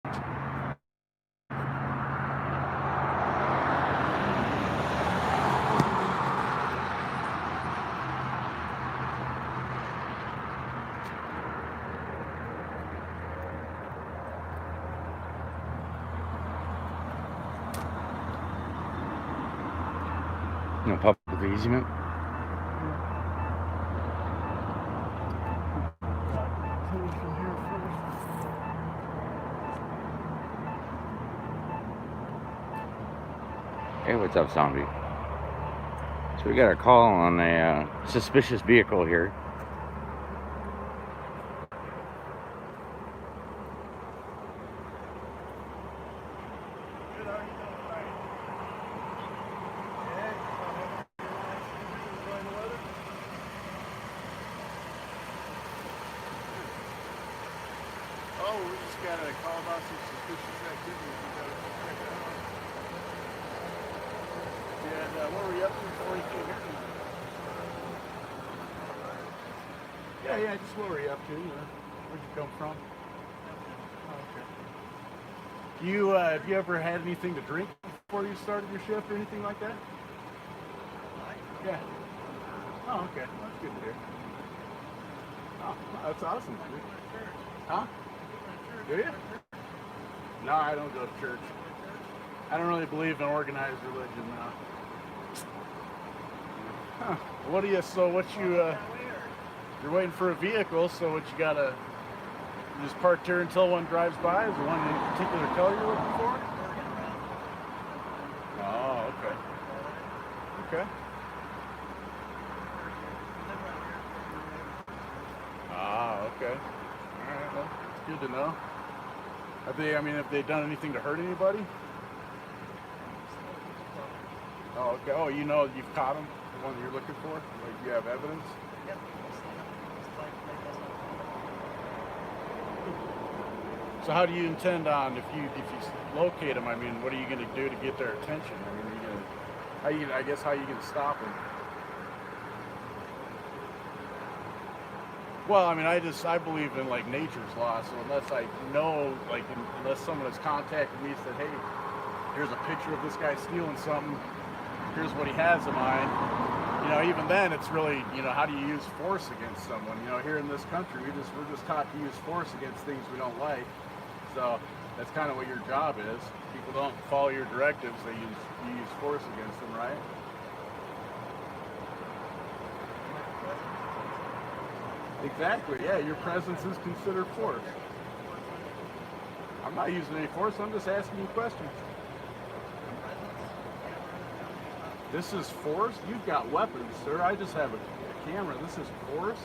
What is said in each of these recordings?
No public easement. Hey, what's up, zombie? So we got a call on a suspicious vehicle here. Oh, we just got a call about some suspicious activity. And what were you up to before you came here? Yeah, just what were you up to? Where'd you come from? Oh, okay. Have you ever had anything to drink before you started your shift or anything like that? Yeah. Oh, okay. That's good to hear. Oh, that's awesome, dude. Huh? Do you? No, I don't go to church. I don't really believe in organized religion now. Huh. What do you, so what you're waiting for a vehicle, so what you gotta, you just park here until one drives by? Is there one in particular color you're looking for? Oh, okay. Okay. Ah, okay. All right, well, it's good to know. Have they done anything to hurt anybody? Oh, okay. Oh, you know you've caught them, the one you're looking for? Like you have evidence? So how do you intend on, if you locate them, what are you going to do to get their attention? How are you going to stop them? Well, I believe in like nature's law, so unless I know, unless someone has contacted me and said, hey, here's a picture of this guy stealing something, here's what he has in mind, even then it's really, how do you use force against someone? Here in this country, we're just taught to use force against things we don't like, so that's kind of what your job is. People don't follow your directives, you use force against them, right? Exactly, yeah, your presence is considered force. I'm not using any force, I'm just asking you questions. This is force? You've got weapons, sir. I just have a camera. This is force?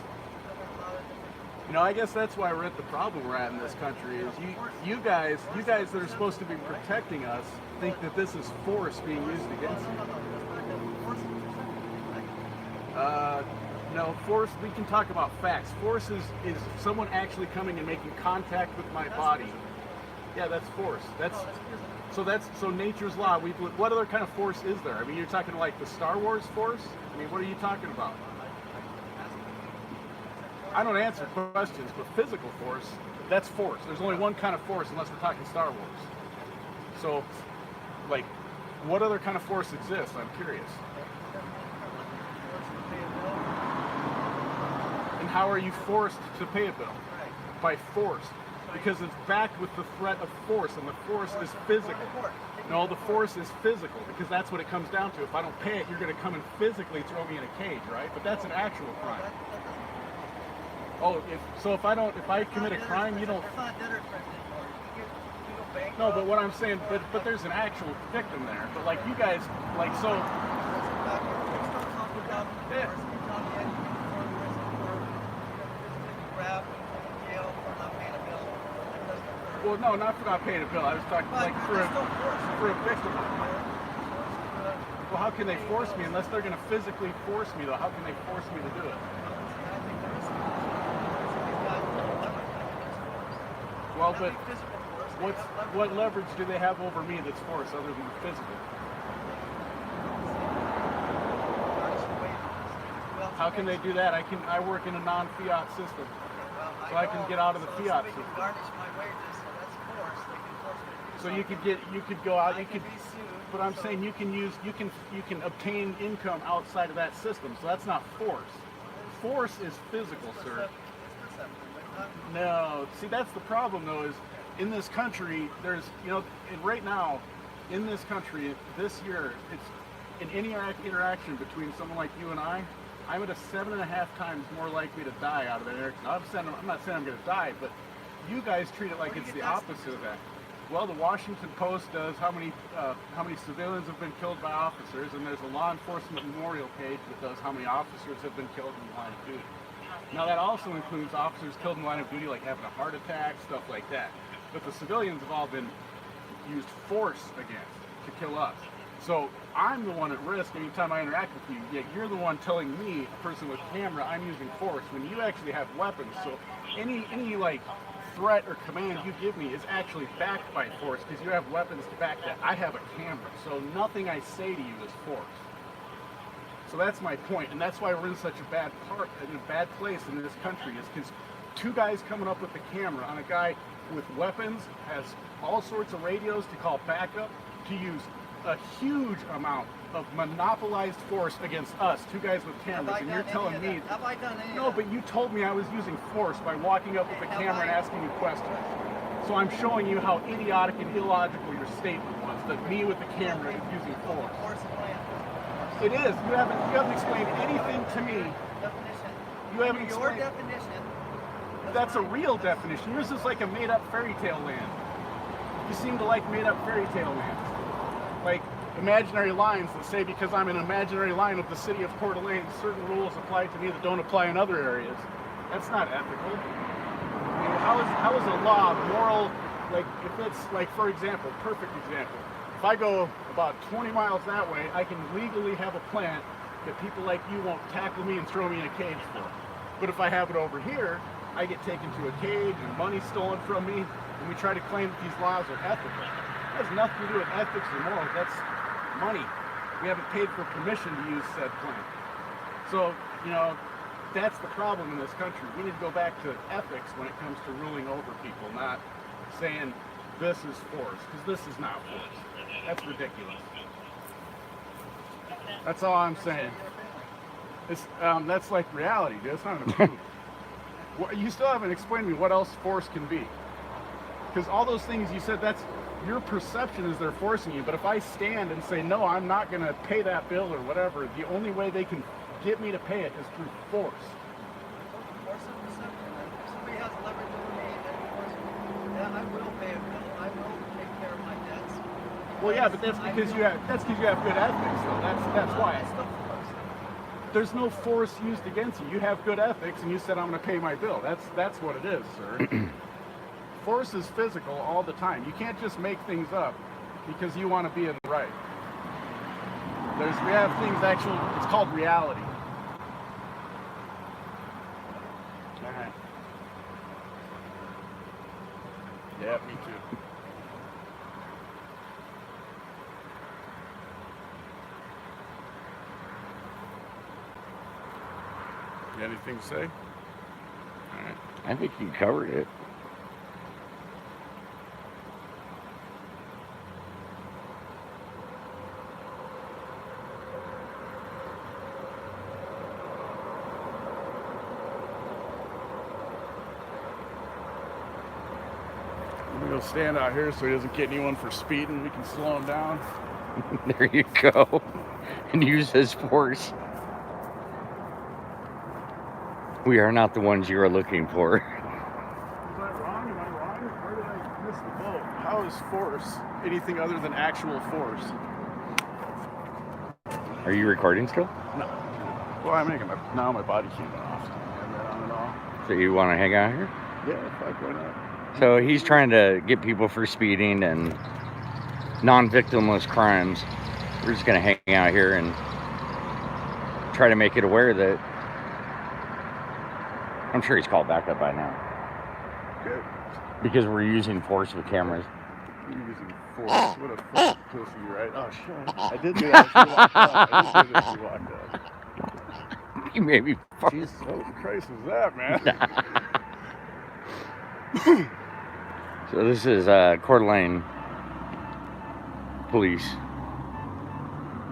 I guess that's why we're at the problem we're at in this country is you guys that are supposed to be protecting us think that this is force being used against you. No, force, we can talk about facts. Force is someone actually coming and making contact with my body. Yeah, that's force. So nature's law. What other kind of force is there? You're talking like the Star Wars force? What are you talking about? I don't answer questions, but physical force, that's force. There's only one kind of force unless we're talking Star Wars. So, what other kind of force exists? I'm curious. And how are you forced to pay a bill? By force. Because it's backed with the threat of force, and the force is physical. No, the force is physical, because that's what it comes down to. If I don't pay it, you're going to come and physically throw me in a cage, right? But that's an actual crime. Oh, if I commit a crime, you don't. No, but what I'm saying, but there's an actual victim there. But you guys, so. Yeah. Well, no, not for not paying a bill. I was talking for a victim. Well, how can they force me unless they're going to physically force me, though? How can they force me to do it? Well, but what leverage do they have over me that's force other than physical? How can they do that? I work in a non-fiat system, so I can get out of the fiat system. So you could go out, you could, but I'm saying you can obtain income outside of that system. So that's not force. Force is physical, sir. No, see, that's the problem though, is in this country, there's, right now, in this country, this year, it's in any interaction between someone like you and I'm at a 7.5 times more likely to die out of that interaction. I'm not saying I'm going to die, but you guys treat it like it's the opposite of that. Well, the Washington Post does how many civilians have been killed by officers, and there's a law enforcement memorial page that does how many officers have been killed in the line of duty. Now that also includes officers killed in the line of duty, like having a heart attack, stuff like that. But the civilians have all been used force against to kill us. So I'm the one at risk anytime I interact with you, yet you're the one telling me, a person with camera, I'm using force, when you actually have weapons. So any like threat or command you give me is actually backed by force, because you have weapons to back that. I have a camera, so nothing I say to you is force. So that's my point, and that's why we're in such a bad place in this country, is because two guys coming up with the camera on a guy with weapons, has all sorts of radios to call backup, to use a huge amount of monopolized force against us, two guys with cameras, and you're telling me, have I done any no, but you told me I was using force by walking up with the camera and asking you questions. So I'm showing you how idiotic and illogical your statement was, that me with the camera is using force. It is. You haven't explained anything to me. You haven't explained. Your definition. That's a real definition. Yours is like a made-up fairy tale land. You seem to like made-up fairy tale lands. Like imaginary lines that say, because I'm an imaginary line of the city of Coeur d'Alene, certain rules apply to me that don't apply in other areas. That's not ethical. I mean, how is a law moral? Like, if it's like, for example, perfect example. If I go about 20 miles that way, I can legally have a plant that people like you won't tackle me and throw me in a cage for. But if I have it over here, I get taken to a cage and money stolen from me, and we try to claim that these laws are ethical. It has nothing to do with ethics or morals. That's money. We haven't paid for permission to use said plant. So, that's the problem in this country. We need to go back to ethics when it comes to ruling over people, not saying this is force, because this is not force. That's ridiculous. That's all I'm saying. That's like reality, dude. It's not an opinion. You still haven't explained to me what else force can be. Because all those things you said, that's your perception is they're forcing you. But if I stand and say, no, I'm not going to pay that bill or whatever, the only way they can get me to pay it is through force. Force of perception. If somebody has leverage over me, then force me. Yeah, I will pay a bill. I will take care of my debts. Well, yeah, but that's because you have good ethics, though. That's why. It's still force. There's no force used against you. You have good ethics, and you said I'm going to pay my bill. That's what it is, sir. Force is physical all the time. You can't just make things up because you want to be in the right. We have things actually. It's called reality. All right. Yeah, me too. You got anything to say? All right. I think you covered it. We'll stand out here so he doesn't get anyone for speeding. We can slow him down. There you go. And use his force. We are not the ones you are looking for. Is that wrong? Am I wrong? Where did I miss the boat? How is force anything other than actual force? Are you recording still? No. Well, I'm making now my body cam off. And that on and off. So you want to hang out here? Yeah, fuck, why not? So he's trying to get people for speeding and non-victimless crimes. We're just going to hang out here and try to make it aware that I'm sure he's called back up by now. Good. Because we're using force with cameras. You're using force. What a fucking pussy, right? Oh, shit. I did do that. She walked up. I did do that. She walked up. You made me fuck. Jesus, what Christ was that, man? So this is Coeur d'Alene. police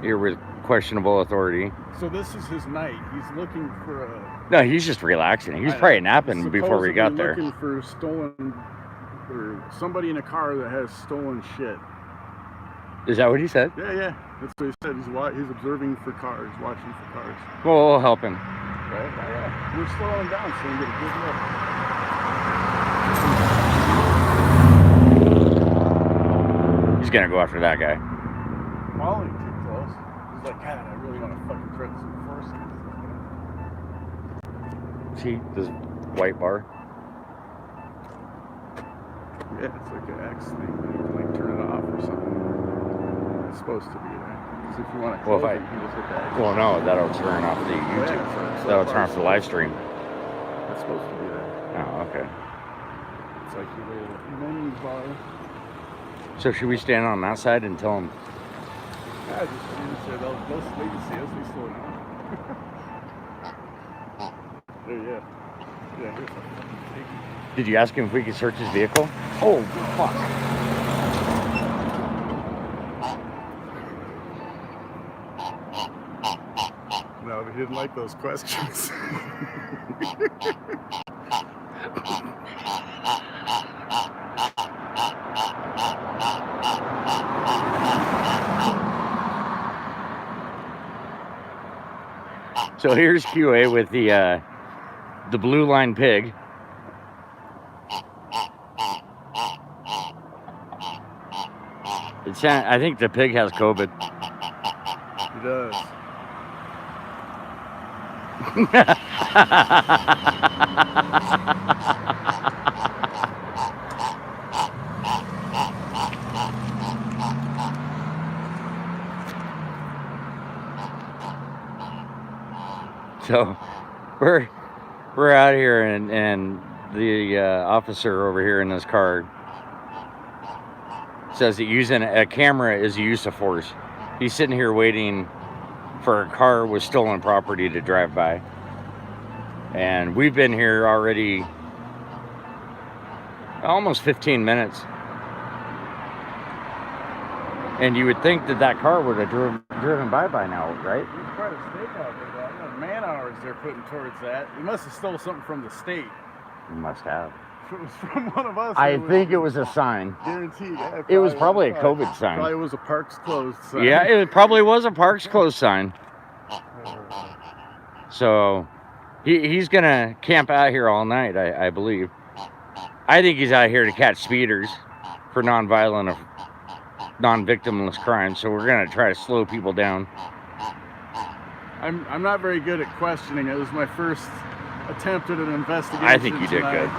here with questionable authority. So this is his night. He's looking for a. No, he's just relaxing. He was probably napping before we got there. Looking for stolen, or somebody in a car that has stolen shit. Is that what he said? Yeah. That's what he said. He's observing for cars, watching for cars. Well, we'll help him. Right? Yeah. We're slowing down so we can get a good look. He's gonna go after that guy. Following too close. He's like, God, I really want to fucking threaten some force. See this white bar? Yeah, it's like an X thing. You can like turn it off or something. It's supposed to be there. Because if you want to close it, you can just hit that X. Well, no, that'll turn off the YouTube. Yeah, That'll turn off the live stream. It's supposed to be there. Oh, okay. It's like your little menu bar. So should we stand on that side and tell him? Yeah, just say they can see us. We slow down. There, yeah. Yeah, here's something. Did you ask him if we could search his vehicle? Oh, fuck. No, he didn't like those questions. So here's QA with the blue line pig. I think the pig has COVID. He does. So we're out here and the officer over here in this car says that using a camera is a use of force. He's sitting here waiting for a car with stolen property to drive by. And we've been here already almost 15 minutes. And you would think that that car would have driven by now, right? There's quite a stake out there, though. I know man hours they're putting towards that. He must have stole something from the state. He must have. If it was from one of us, I think it was a sign. Guaranteed. Yeah, it was probably a COVID sign. Probably was a parks closed sign. Yeah, it probably was a parks closed sign. So he's gonna camp out here all night, I believe. I think he's out here to catch speeders for non-violent, non-victimless crimes. So we're gonna try to slow people down. I'm not very good at questioning. It was my first attempt at an investigation. I think you did tonight. good,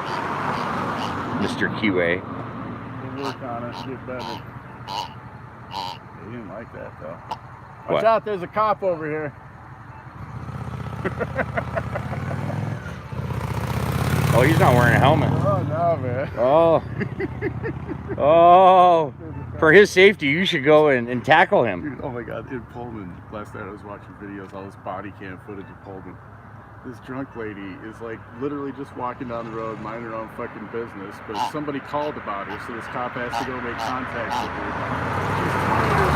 Mr. QA. We'll work on it, get better. He didn't like that though. Watch What? out! There's a cop over here. Oh, he's not wearing a helmet. Oh no, man. Oh. For his safety, you should go and tackle him. Dude, oh my God! In Pullman last night, I was watching videos, all this body cam footage of Pullman. This drunk lady is like literally just walking down the road, minding her own fucking business, but somebody called about her, so this cop has to go make contact with her. She's 20 years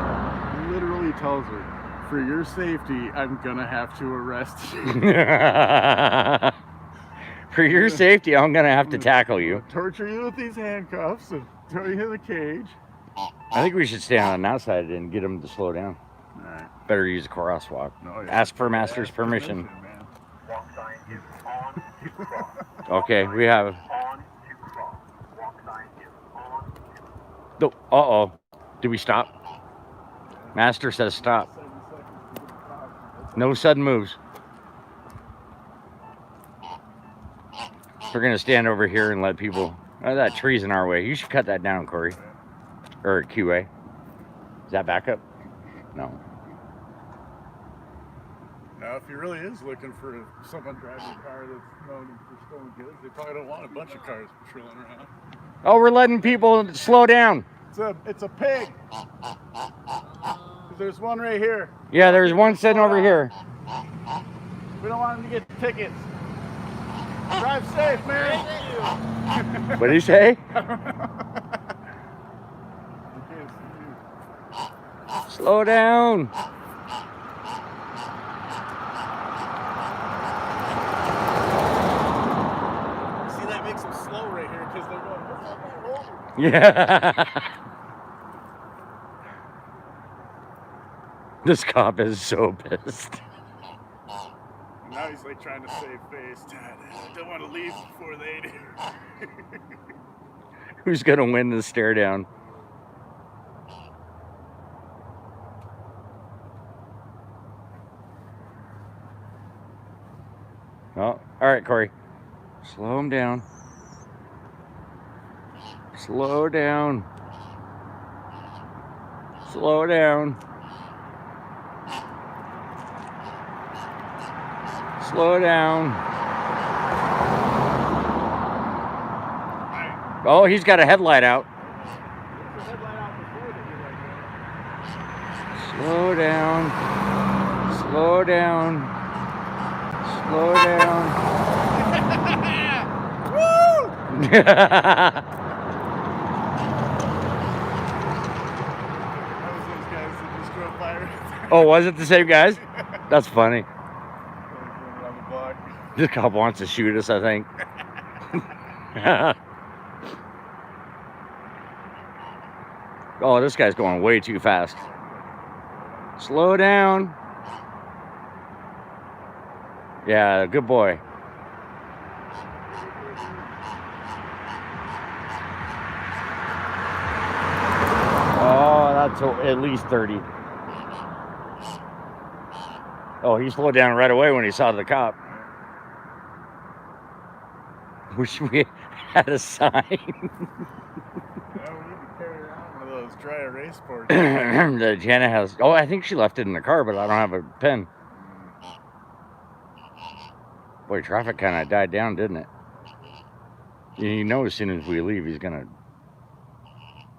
old. He literally tells her, "For your safety, I'm gonna have to arrest you." For your safety, I'm gonna have to tackle you. Torture you with these handcuffs and throw you in the cage. I think we should stand on that side and get him to slow down. All right. Better use a crosswalk. No, yeah. Ask for master's permission. Man. Walk sign is on to cross. Okay, we have. On to cross. Walk sign is on to cross. Uh-oh. Do we stop? Master says stop. No sudden moves. We're gonna stand over here and let people. Oh, that tree's in our way. You should cut that down, Corey. Or QA. Is that backup? No. Now, if he really is looking for someone driving a car that's known for stolen goods, they probably don't want a bunch of cars patrolling around. Oh, we're letting people slow down. It's a pig. There's one right here. Yeah, there's one sitting over here. We don't want him to get tickets. Drive safe, man. What did he say? I can't see you. Slow down. See, that makes them slow right here because they're going, what's that guy holding? Yeah. This cop is so pissed. Now he's like trying to save face. Dad, I don't want to leave before they do. Who's gonna win the stare down? Oh, all right, Corey. Slow him down. Slow down. Slow down. Slow down. Oh, he's got a headlight out. Slow down. Slow down. Slow down. Woo! That was those guys that just drove by. Oh, was it the same guys? That's funny. Around the block. This cop wants to shoot us, I think. Oh, this guy's going way too fast. Slow down. Yeah, good boy. Oh, that's at least 30. Oh, he slowed down right away when he saw the cop. Wish we had a sign. Yeah, we need to carry around one of those dry erase boards. The Jana has. Oh, I think she left it in the car, but I don't have a pen. Boy, traffic kind of died down, didn't it? You know, as soon as we leave, he's gonna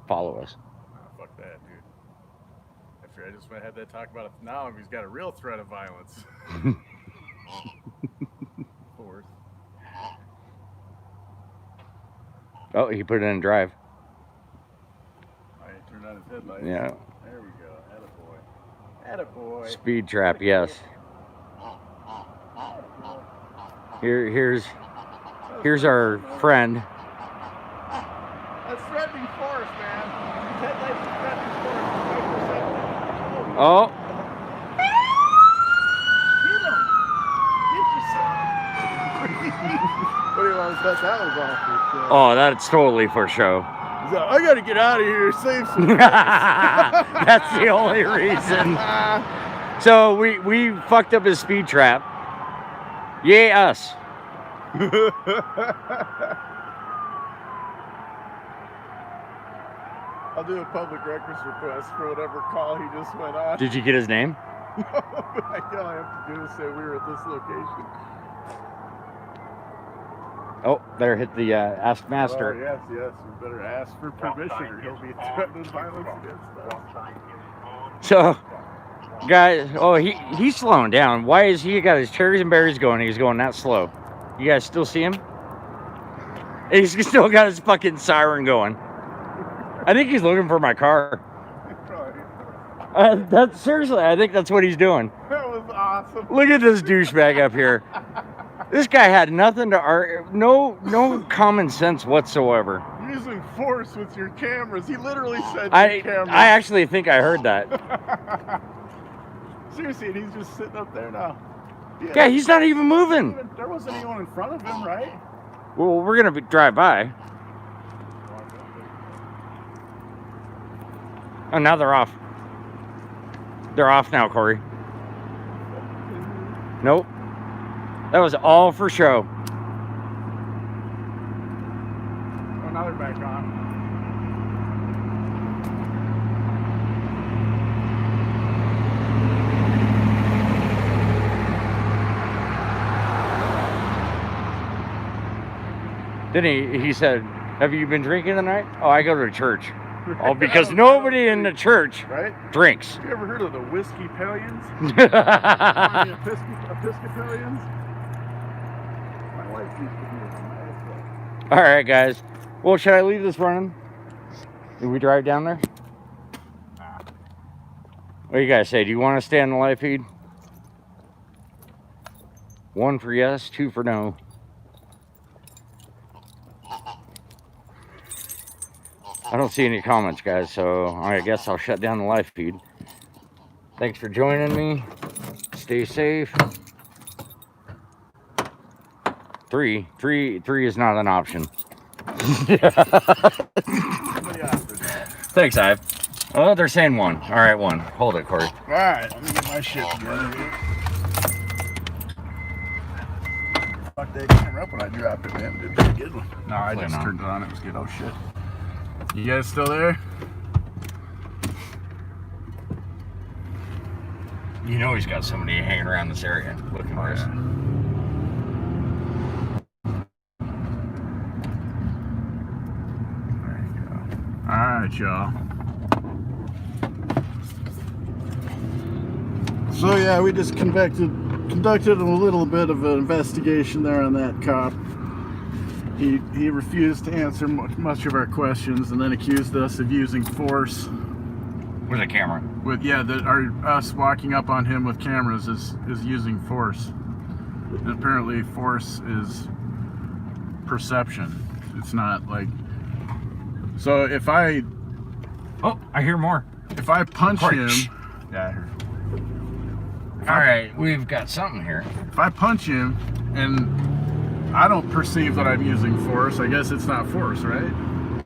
follow us. Oh, fuck that, dude. After I just went had that talk about it now, he's got a real threat of violence. Force. Oh, he put it in drive. I turned on his headlights. Yeah. There we go. Attaboy. Attaboy. Speed trap, yes. Here's our friend. That's threatening force, man. These headlights are threatening force. Oh, Get him! Get yourself! What do you want to set that was off for? oh, that's totally for show. He's like, I gotta get out of here, save some face. That's the only reason. So we fucked up his speed trap. Yay us. I'll do a public records request for whatever call he just went on. Did you get his name? No, but all I have to do is say we were at this location. Oh, there hit the Ask Master. Oh, yes, we better ask for permission or he'll be threatening violence against us. So, guys, oh, he's slowing down. Why is he got his cherries and berries going? He's going that slow. You guys still see him? He's still got his fucking siren going. I think he's looking for my car. That's seriously, I think that's what he's doing. That was awesome. Look at this douchebag up here. This guy had nothing to argue, no common sense whatsoever. Using force with your cameras. He literally said I cameras. actually think I heard that. Seriously, and he's just sitting up there now. Yeah, he's not even moving. There wasn't anyone in front of him, right? Well, we're gonna drive by. Oh, now they're off. They're off now, Corey. Nope. That was all for show. Oh, now they're back on. Then he said, have you been drinking tonight? Oh, I go to church. Oh, because nobody in the church drinks. Have you ever heard of the Whiskeypalians? Episcopalians? My wife used to be a All right, guys. Well, should I leave this running? Did we drive down there? What do you guys say? Do you want to stay on the live feed? 1 for yes, 2 for no. I don't see any comments, guys, so I guess I'll shut down the live feed. Thanks for joining me. Stay safe. 3 is not an option. Thanks, Ive. Oh, they're saying 1. All right, 1. Hold it, Corey. All right, let me get my shit together here. Fuck that camera up when I dropped it, man. Did a pretty good one. No, I just turned it on. It was good. Oh shit. You guys still there? You know he's got somebody hanging around this area looking for us. Yeah. There you go. All right, y'all. So yeah, we just conducted a little bit of an investigation there on that cop. He refused to answer much of our questions, and then accused us of using force. With a camera. With us walking up on him with cameras is using force. And apparently, force is perception. It's not like. So if I. Oh, I hear more. If I punch him. Yeah, I heard. All right, we've got something here. If I punch him and I don't perceive that I'm using force, I guess it's not force, right?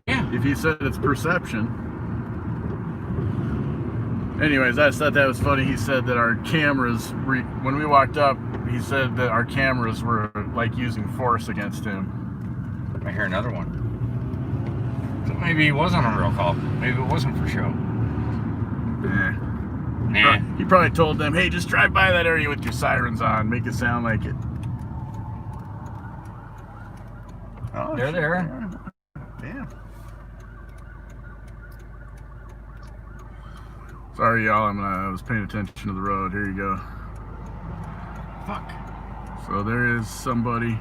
Yeah. If he said it's perception. Anyways, I thought that was funny. He said that our cameras, when we walked up, he said that our cameras were like using force against him. I hear another one. So maybe he wasn't a real call. Maybe it wasn't for show. Nah. He probably told them, hey, just drive by that area with your sirens on. Make it sound like it. Oh, They're there. Damn. Sorry, y'all. I was paying attention to the road. Here you go. Fuck. So there is somebody.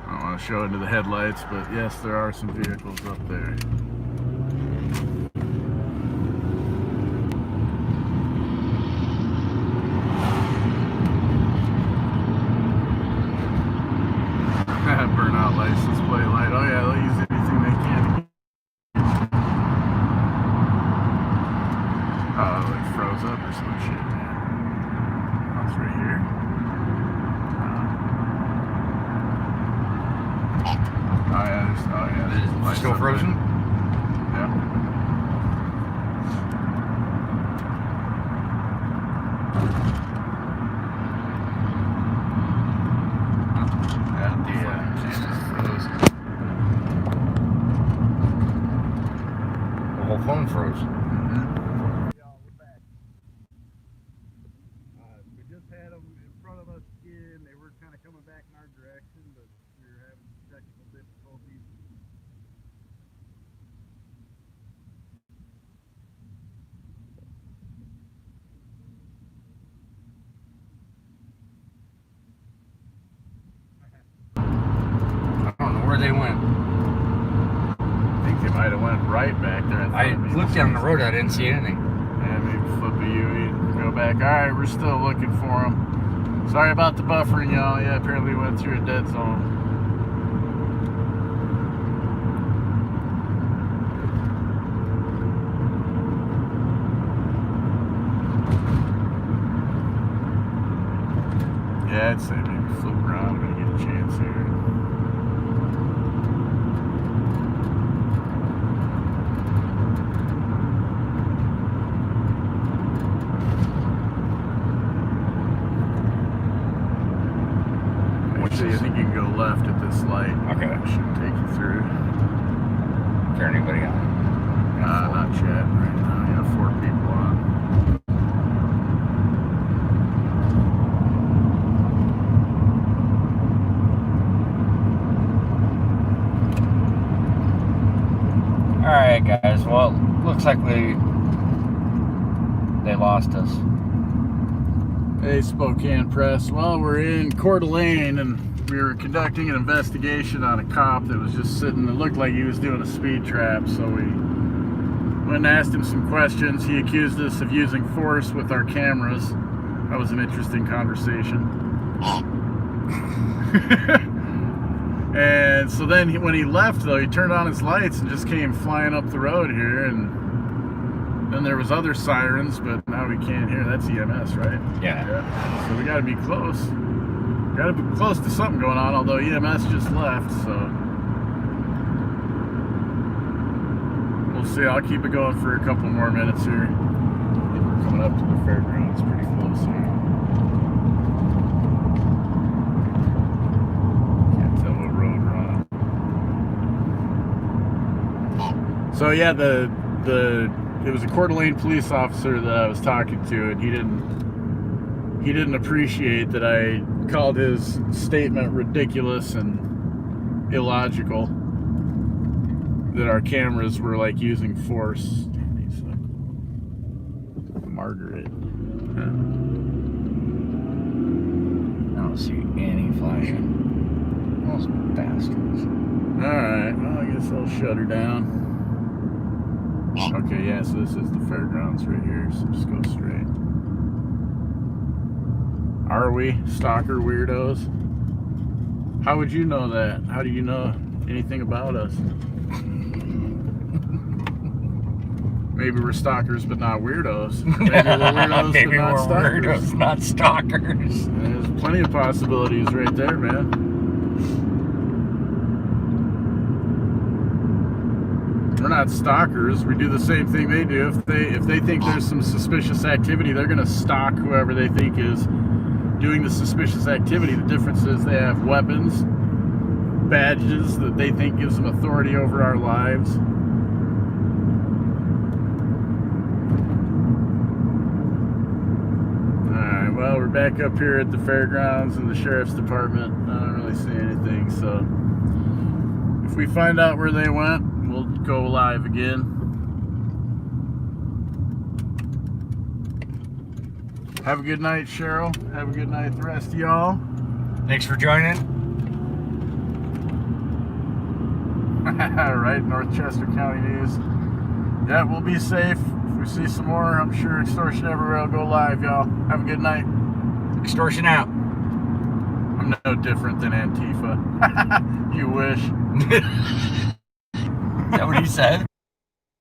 I don't want to show into the headlights, but yes, there are some vehicles up there. Burnout license plate light. Oh yeah, they'll use anything they can. Oh, it froze up or some shit, man. Oh, it's right here. Oh yeah, there's lights Still up frozen? there. Yeah. The whole phone froze. We just had them in front of us again. They were kind of coming back in our direction, but we were having technical difficulties. I don't know where they went. I think they might have went right back there. I looked down the road, I didn't see anything. Yeah, maybe flip a U, go back. All right, we're still looking for them. Sorry about the buffering, y'all. Yeah, apparently we went through a dead zone. Yeah, I'd say maybe flip around when you get a chance here. Actually, I think you can go left at this light. Okay. That should take you through. Is there anybody on? Not chatting right now. You have 4 people on. Alright guys, well, looks like they lost us. Hey, Spokane Press. Well, we're in Coeur d'Alene, and we were conducting an investigation on a cop that was just sitting. It looked like he was doing a speed trap, so we Went and asked him some questions. He accused us of using force with our cameras. That was an interesting conversation. And so then when he left, though, he turned on his lights and just came flying up the road here. And then there was other sirens, but now we can't hear. That's EMS, right? Yeah. So we got to be close. Got to be close to something going on, although EMS just left, so... We'll see. I'll keep it going for a couple more minutes here. I think we're coming up to the fairgrounds pretty close here. Can't tell what road we're on. So yeah, it was a Coeur d'Alene police officer that I was talking to, and he didn't appreciate that I called his statement ridiculous and illogical. That our cameras were like using force. Margaret. I don't see any flashing. Those bastards. Alright, well, I guess I'll shut her down. Okay, yeah, so this is the fairgrounds right here, so just go straight. Are we stalker weirdos? How would you know that? How do you know anything about us? Maybe we're stalkers, but not weirdos. Maybe we're weirdos, Maybe but not we're stalkers. weirdos, not stalkers. There's plenty of possibilities right there, man. We're not stalkers. We do the same thing they do. If they think there's some suspicious activity, they're gonna stalk whoever they think is doing the suspicious activity. The difference is they have weapons, badges that they think gives them authority over our lives. Alright, well, we're back up here at the fairgrounds and the sheriff's department. I don't really see anything, so if we find out where they went, we'll go live again. Have a good night, Cheryl. Have a good night, the rest of y'all. Thanks for joining. Right, North Chester County News. Yeah, we'll be safe. If we see some more, I'm sure Extortion Everywhere will go live, y'all. Have a good night. Extortion out. I'm no different than Antifa. You wish. Is that what he said?